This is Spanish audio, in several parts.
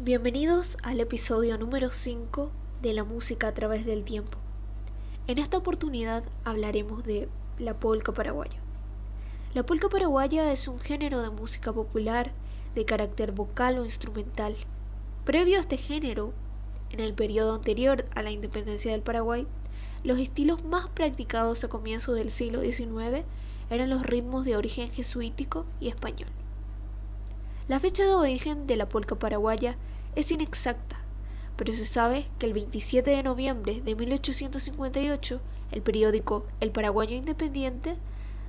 Bienvenidos al episodio número 5 de la música a través del tiempo. En esta oportunidad hablaremos de la polca paraguaya. La polca paraguaya es un género de música popular de carácter vocal o instrumental. Previo a este género, en el periodo anterior a la independencia del Paraguay, los estilos más practicados a comienzos del siglo XIX eran los ritmos de origen jesuítico y español. La fecha de origen de la polca paraguaya es inexacta, pero se sabe que el 27 de noviembre de 1858, el periódico El Paraguayo Independiente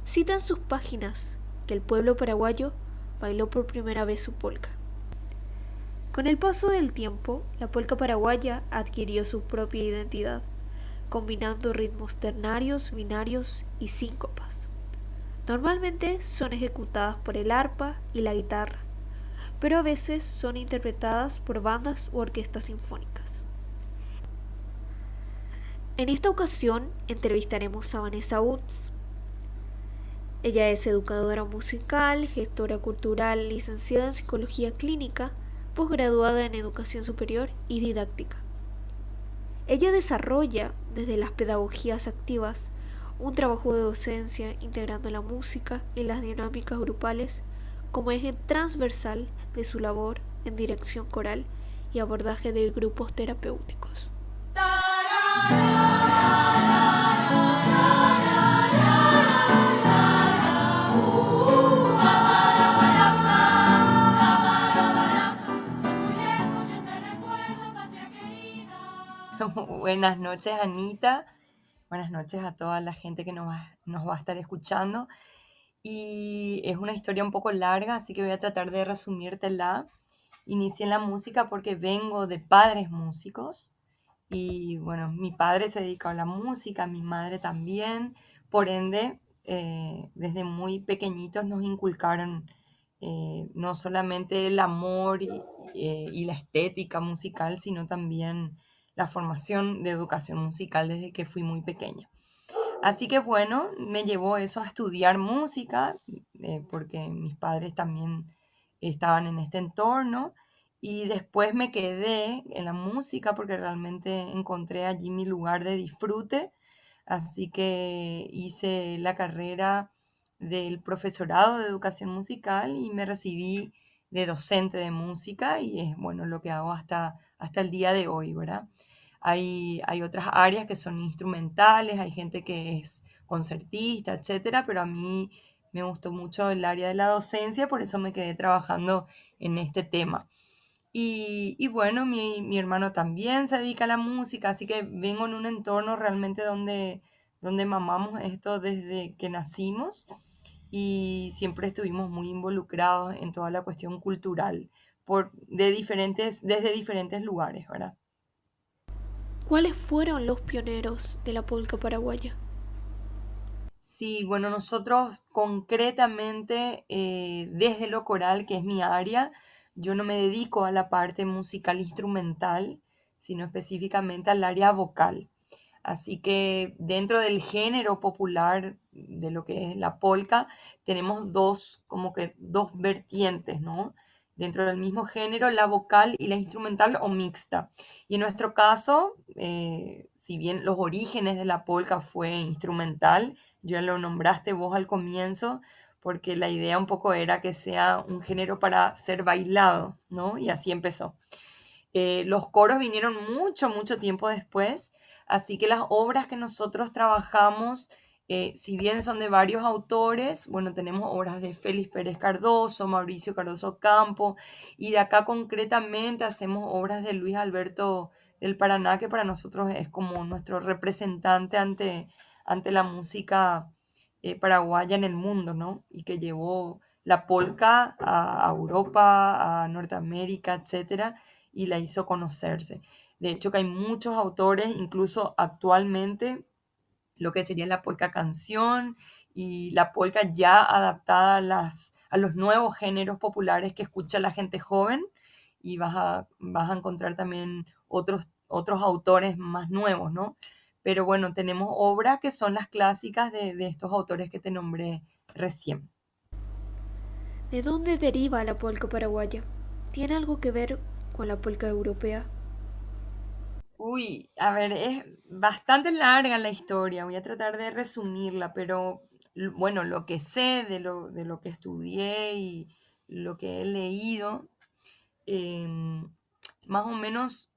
cita en sus páginas que el pueblo paraguayo bailó por primera vez su polca. Con el paso del tiempo, la polca paraguaya adquirió su propia identidad, combinando ritmos ternarios, binarios y síncopas. Normalmente son ejecutadas por el arpa y la guitarra, pero a veces son interpretadas por bandas u orquestas sinfónicas. En esta ocasión entrevistaremos a Vanessa Utz. Ella es educadora musical, gestora cultural, licenciada en psicología clínica, posgraduada en educación superior y didáctica. Ella desarrolla desde las pedagogías activas un trabajo de docencia integrando la música y las dinámicas grupales como eje transversal de su labor en dirección coral y abordaje de grupos terapéuticos. Buenas noches, Anita. Buenas noches a toda la gente que nos va a estar escuchando. Y es una historia un poco larga, así que voy a tratar de resumírtela. Inicié en la música porque vengo de padres músicos. Y bueno, mi padre se dedicó a la música, mi madre también. Por ende, desde muy pequeñitos nos inculcaron no solamente el amor y la estética musical, sino también la formación de educación musical desde que fui muy pequeña. Así que bueno, me llevó eso a estudiar música, porque mis padres también estaban en este entorno. Y después me quedé en la música porque realmente encontré allí mi lugar de disfrute. Así que hice la carrera del profesorado de educación musical y me recibí de docente de música y es bueno lo que hago hasta el día de hoy, ¿verdad? Hay otras áreas que son instrumentales, hay gente que es concertista, etcétera, pero a mí me gustó mucho el área de la docencia, por eso me quedé trabajando en este tema. Y bueno, mi hermano también se dedica a la música, así que vengo en un entorno realmente donde mamamos esto desde que nacimos y siempre estuvimos muy involucrados en toda la cuestión cultural desde diferentes lugares, ¿verdad? ¿Cuáles fueron los pioneros de la polca paraguaya? Sí, bueno, nosotros concretamente desde lo coral, que es mi área, yo no me dedico a la parte musical instrumental, sino específicamente al área vocal. Así que dentro del género popular de lo que es la polca, tenemos como que dos vertientes, ¿no? Dentro del mismo género, la vocal y la instrumental o mixta. Y en nuestro caso, si bien los orígenes de la polca fue instrumental, ya lo nombraste vos al comienzo, porque la idea un poco era que sea un género para ser bailado, ¿no? Y así empezó. Los coros vinieron mucho tiempo después, así que las obras que nosotros trabajamos, si bien son de varios autores, bueno, tenemos obras de Félix Pérez Cardoso, Mauricio Cardoso Campo, y de acá concretamente hacemos obras de Luis Alberto del Paraná, que para nosotros es como nuestro representante ante la música paraguaya en el mundo, ¿no? Y que llevó la polca a Europa, a Norteamérica, etcétera, y la hizo conocerse. De hecho, que hay muchos autores, incluso actualmente, lo que sería la polca canción y la polca ya adaptada a los nuevos géneros populares que escucha la gente joven, y vas a encontrar también otros autores más nuevos, ¿no? Pero bueno, tenemos obras que son las clásicas de estos autores que te nombré recién. ¿De dónde deriva la polca paraguaya? ¿Tiene algo que ver con la polca europea? Uy, a ver, es bastante larga la historia, voy a tratar de resumirla, pero bueno, lo que sé de lo que estudié y lo que he leído, em, más o menos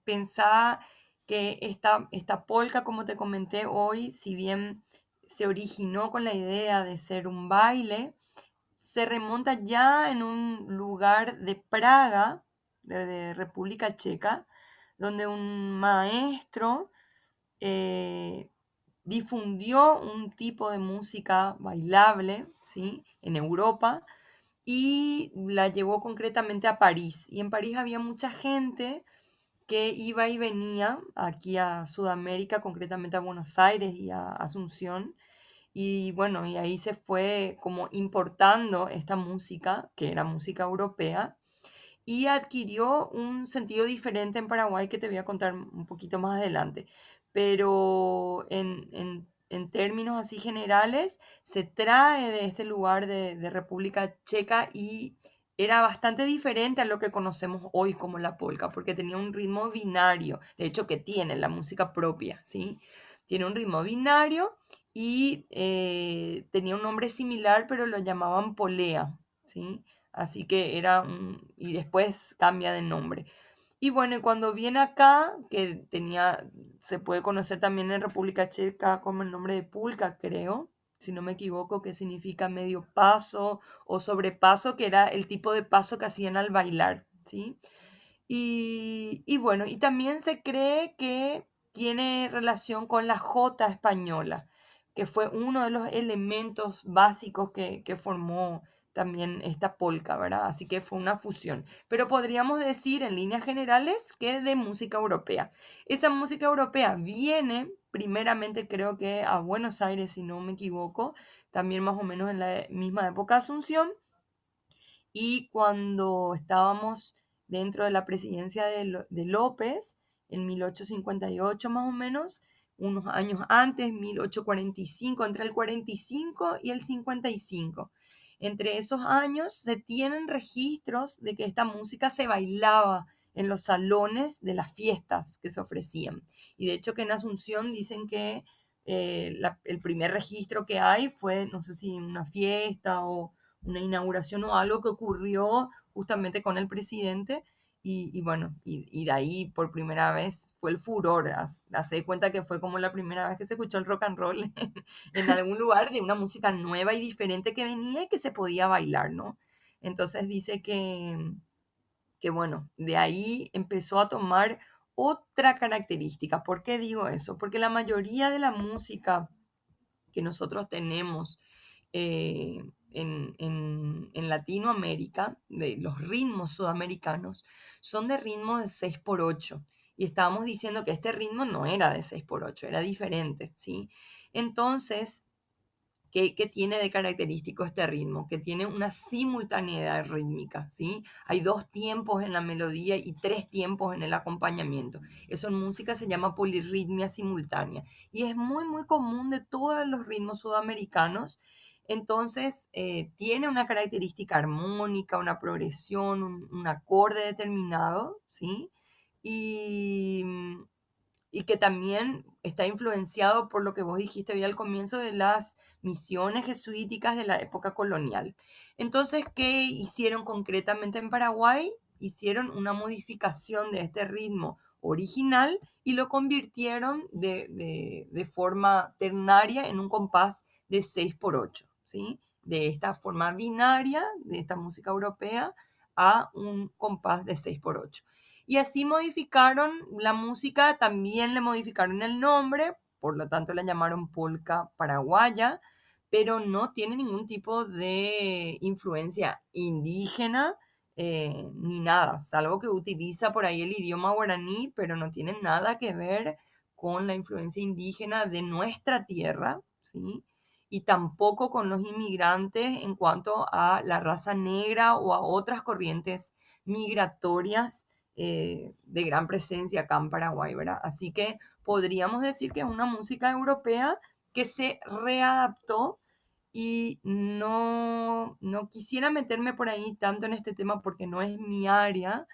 pensaba que esta polka, como te comenté hoy, si bien se originó con la idea de ser un baile, se remonta ya en un lugar de Praga, de República Checa, donde un maestro eh, difundió un tipo de música bailable, ¿sí? En Europa y la llevó concretamente a París. Y en París había mucha gente que iba y venía aquí a Sudamérica, concretamente a Buenos Aires y a Asunción. Y bueno, y ahí se fue como importando esta música, que era música europea, y adquirió un sentido diferente en Paraguay que te voy a contar un poquito más adelante. Pero en términos así generales, se trae de este lugar de República Checa y era bastante diferente a lo que conocemos hoy como la polka, porque tenía un ritmo binario, de hecho que tiene la música propia, ¿sí? Tiene un ritmo binario y tenía un nombre similar, pero lo llamaban polea, ¿sí? Así que y después cambia de nombre. Y bueno, y cuando viene acá, se puede conocer también en República Checa como el nombre de pulka, creo, si no me equivoco, que significa medio paso o sobrepaso, que era el tipo de paso que hacían al bailar, ¿sí? Y bueno, y también se cree que tiene relación con la jota española, que fue uno de los elementos básicos que formó también esta polca, ¿verdad? Así que fue una fusión. Pero podríamos decir en líneas generales que de música europea. Esa música europea viene primeramente, creo que a Buenos Aires, si no me equivoco, también más o menos en la misma época de Asunción, y cuando estábamos dentro de la presidencia de López, en 1858 más o menos, unos años antes, 1845, entre el 45 y el 55. Entre esos años se tienen registros de que esta música se bailaba en los salones de las fiestas que se ofrecían. Y de hecho que en Asunción dicen que el primer registro que hay fue, no sé si una fiesta o una inauguración o algo que ocurrió justamente con el presidente y bueno, y de ahí por primera vez fue el furor. Hace de cuenta que fue como la primera vez que se escuchó el rock and roll en algún lugar de una música nueva y diferente que venía y que se podía bailar, ¿no? Entonces dice que bueno, de ahí empezó a tomar otra característica. ¿Por qué digo eso? Porque la mayoría de la música que nosotros tenemos en Latinoamérica, de los ritmos sudamericanos, son de ritmo de 6 por 8. Y estábamos diciendo que este ritmo no era de 6 por 8, era diferente, ¿sí? Entonces, ¿qué tiene de característico este ritmo? Que tiene una simultaneidad rítmica, ¿sí? Hay 2 tiempos en la melodía y 3 tiempos en el acompañamiento. Eso en música se llama polirritmia simultánea y es muy, muy común de todos los ritmos sudamericanos. Entonces, tiene una característica armónica, una progresión, un acorde determinado, ¿sí? Y, y que también está influenciado por lo que vos dijiste hoy al comienzo de las misiones jesuíticas de la época colonial. Entonces, ¿qué hicieron concretamente en Paraguay? Hicieron una modificación de este ritmo original y lo convirtieron de forma ternaria en un compás de 6 por 8, ¿sí? De esta forma binaria, de esta música europea, a un compás de 6 por 8. Y así modificaron la música, también le modificaron el nombre, por lo tanto la llamaron polka paraguaya, pero no tiene ningún tipo de influencia indígena ni nada, salvo que utiliza por ahí el idioma guaraní, pero no tiene nada que ver con la influencia indígena de nuestra tierra, ¿sí? Y tampoco con los inmigrantes en cuanto a la raza negra o a otras corrientes migratorias de gran presencia acá en Paraguay, ¿verdad? Así que podríamos decir que es una música europea que se readaptó y no quisiera meterme por ahí tanto en este tema porque no es mi área,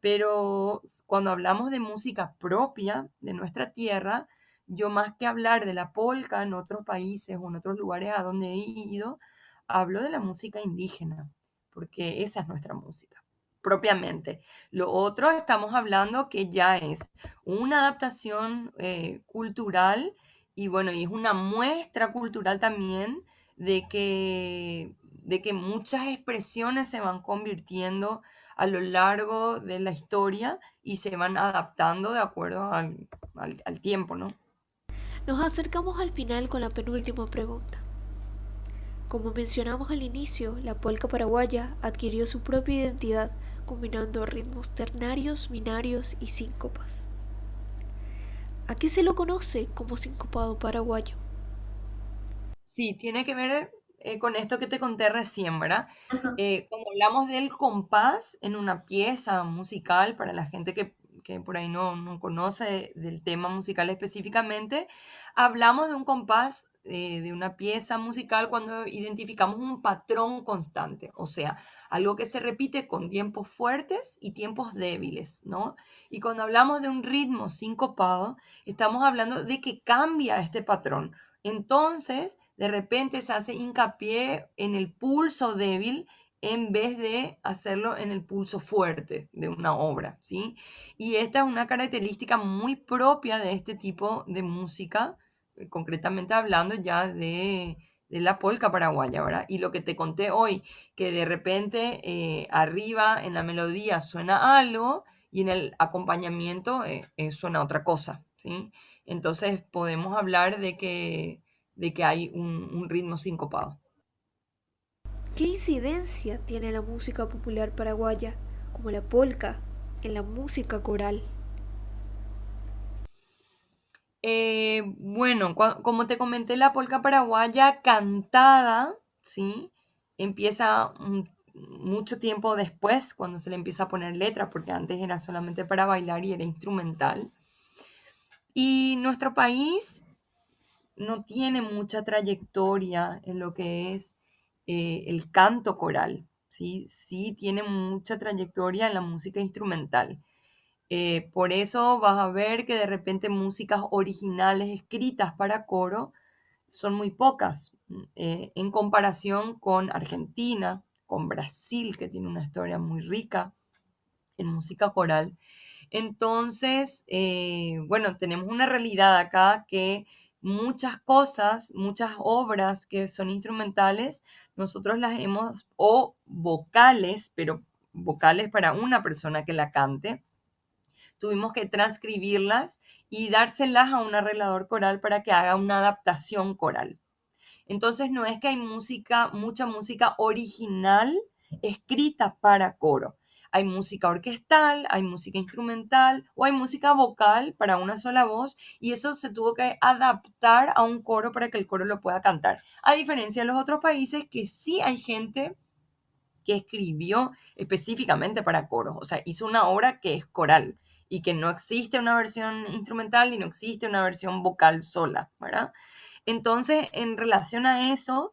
pero cuando hablamos de música propia de nuestra tierra, yo más que hablar de la polca en otros países o en otros lugares a donde he ido, hablo de la música indígena, porque esa es nuestra música, propiamente. Lo otro estamos hablando que ya es una adaptación cultural y bueno, y es una muestra cultural también de que muchas expresiones se van convirtiendo a lo largo de la historia y se van adaptando de acuerdo al tiempo, ¿no? Nos acercamos al final con la penúltima pregunta. Como mencionamos al inicio, la polca paraguaya adquirió su propia identidad combinando ritmos ternarios, binarios y síncopas. ¿A qué se lo conoce como sincopado paraguayo? Sí, tiene que ver con esto que te conté recién, ¿verdad? Ajá. Cuando hablamos del compás en una pieza musical, para la gente que por ahí no conoce del tema musical específicamente, hablamos de un compás de una pieza musical cuando identificamos un patrón constante, o sea, algo que se repite con tiempos fuertes y tiempos débiles, ¿no? Y cuando hablamos de un ritmo sincopado, estamos hablando de que cambia este patrón. Entonces, de repente se hace hincapié en el pulso débil en vez de hacerlo en el pulso fuerte de una obra, ¿sí? Y esta es una característica muy propia de este tipo de música, concretamente hablando ya de la polca paraguaya, ¿verdad? Y lo que te conté hoy, que de repente arriba en la melodía suena algo y en el acompañamiento suena otra cosa, ¿sí? Entonces podemos hablar de que hay un ritmo sincopado. ¿Qué incidencia tiene la música popular paraguaya, como la polca, en la música coral? Bueno, como te comenté, la polca paraguaya cantada, ¿sí? Empieza mucho tiempo después, cuando se le empieza a poner letra, porque antes era solamente para bailar y era instrumental. Y nuestro país no tiene mucha trayectoria en lo que es el canto coral, ¿sí? Sí tiene mucha trayectoria en la música instrumental. Por eso vas a ver que de repente músicas originales escritas para coro son muy pocas en comparación con Argentina, con Brasil, que tiene una historia muy rica en música coral. Entonces, bueno, tenemos una realidad acá que muchas cosas, muchas obras que son instrumentales, nosotros las hemos, o vocales, pero vocales para una persona que la cante, tuvimos que transcribirlas y dárselas a un arreglador coral para que haga una adaptación coral. Entonces no es que hay música, mucha música original escrita para coro. Hay música orquestal, hay música instrumental o hay música vocal para una sola voz y eso se tuvo que adaptar a un coro para que el coro lo pueda cantar. A diferencia de los otros países que sí hay gente que escribió específicamente para coros, o sea, hizo una obra que es coral y que no existe una versión instrumental y no existe una versión vocal sola, ¿verdad? Entonces, en relación a eso,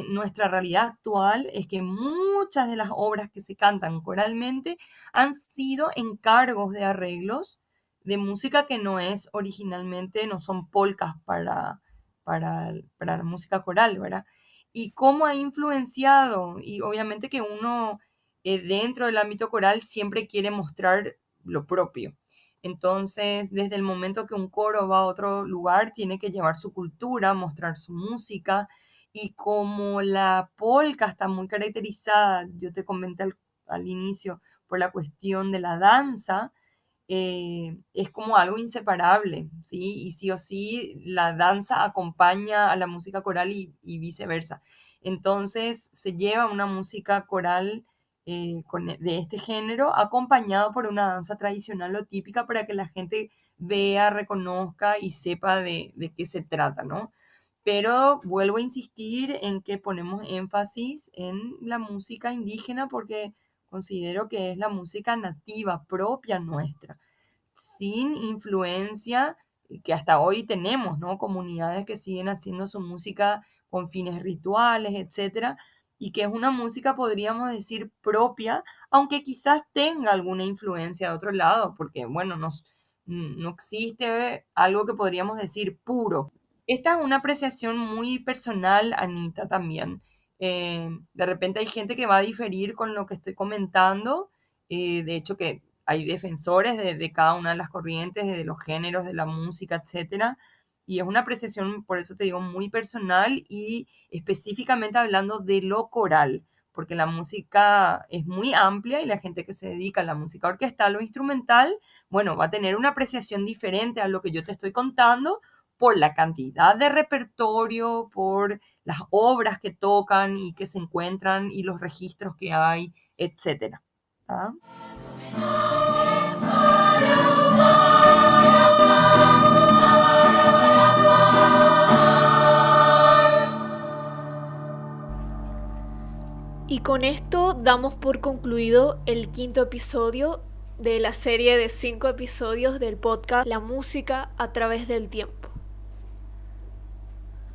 nuestra realidad actual es que muchas de las obras que se cantan coralmente han sido encargos de arreglos de música que no es originalmente, no son polcas para la música coral, ¿verdad? Y cómo ha influenciado, y obviamente que uno dentro del ámbito coral siempre quiere mostrar lo propio. Entonces, desde el momento que un coro va a otro lugar, tiene que llevar su cultura, mostrar su música, y como la polca está muy caracterizada, yo te comenté al inicio, por la cuestión de la danza, es como algo inseparable, ¿sí? Y sí o sí, la danza acompaña a la música coral y viceversa. Entonces, se lleva una música coral de este género acompañado por una danza tradicional o típica para que la gente vea, reconozca y sepa de qué se trata, ¿no? Pero vuelvo a insistir en que ponemos énfasis en la música indígena porque considero que es la música nativa propia nuestra, sin influencia que hasta hoy tenemos, ¿no? Comunidades que siguen haciendo su música con fines rituales, etcétera, y que es una música, podríamos decir, propia, aunque quizás tenga alguna influencia de otro lado, porque, bueno, no existe algo que podríamos decir puro. Esta es una apreciación muy personal, Anita, también. De repente hay gente que va a diferir con lo que estoy comentando, de hecho que hay defensores de cada una de las corrientes, de los géneros, de la música, etcétera. Y es una apreciación, por eso te digo, muy personal y específicamente hablando de lo coral, porque la música es muy amplia y la gente que se dedica a la música orquestal o instrumental, bueno, va a tener una apreciación diferente a lo que yo te estoy contando por la cantidad de repertorio, por las obras que tocan y que se encuentran y los registros que hay, etcétera. ¿Ah? Y con esto damos por concluido el quinto episodio de la serie de 5 episodios del podcast La música a través del tiempo.